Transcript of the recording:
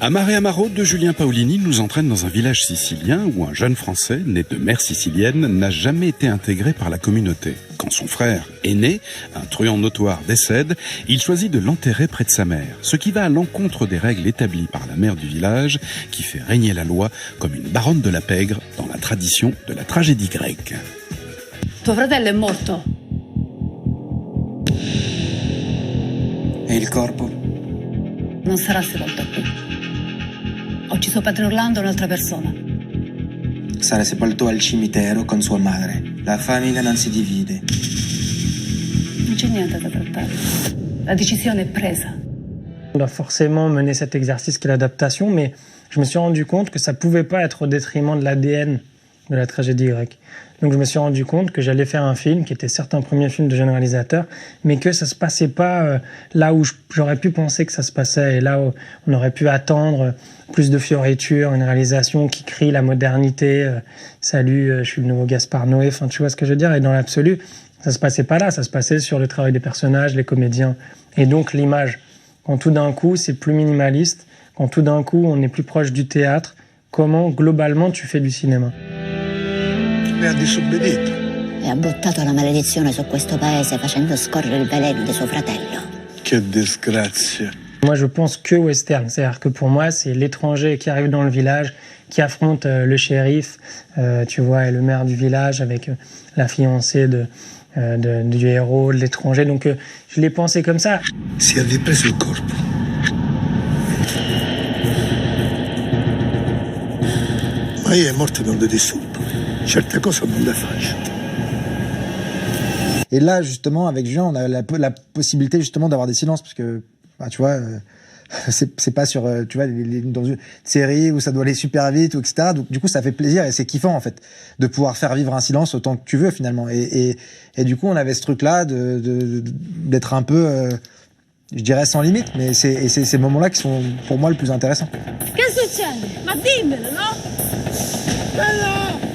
Amare Amaro de Julien Paolini nous entraîne dans un village sicilien où un jeune Français, né de mère sicilienne, n'a jamais été intégré par la communauté. Quand son frère, aîné, un truand notoire, décède, il choisit de l'enterrer près de sa mère, ce qui va à l'encontre des règles établies par la mère du village, qui fait régner la loi comme une baronne de la pègre dans la tradition de la tragédie grecque. Tuo fratello è morto. E il corpo? Non sarà sepolto qui. Ho ucciso padre Orlando, un'altra persona. Sarà sepolto al cimitero con sua madre. La famiglia non si divide. Non c'è niente da trattare. La decisione è presa. On doit forcément mener cet exercice qui est l'adaptation, mais je me suis rendu compte que ça pouvait pas être au détriment de l'ADN de la tragédie grecque. Donc je me suis rendu compte que j'allais faire un film qui était certes un premier film de jeune réalisateur, mais que ça se passait pas là où j'aurais pu penser que ça se passait, et là où on aurait pu attendre plus de fioritures, une réalisation qui crie la modernité, salut, je suis le nouveau Gaspard Noé, enfin tu vois ce que je veux dire, et dans l'absolu, ça se passait pas là, ça se passait sur le travail des personnages, les comédiens, et donc l'image. Quand tout d'un coup c'est plus minimaliste, quand tout d'un coup on est plus proche du théâtre, comment globalement tu fais du cinéma? Mi ha disobbedito. E ha buttato la maledizione su questo paese facendo scorrere il veleno di suo fratello. Che disgrazia. Moi, je pense que western. C'est-à-dire que pour moi, c'est l'étranger qui arrive dans le village, qui affronte le shérif, tu vois, et le maire du village avec la fiancée du héros, de l'étranger. Donc, je l'ai pensé comme ça. Si avevi preso il corpo. Ma io è morto non le disturbo. Certe cose non le faccio. Et là, justement, avec Julien, on a la possibilité justement d'avoir des silences, parce que, bah, tu vois, c'est pas sur, tu vois, dans une série où ça doit aller super vite, ou etc. Donc, du coup, ça fait plaisir et c'est kiffant, en fait, de pouvoir faire vivre un silence autant que tu veux, finalement. Et du coup, on avait ce truc-là d'être un peu, je dirais, sans limite, mais c'est ces moments-là qui sont, pour moi, le plus intéressants. Che succede? Ma dimmelo, no? Bella!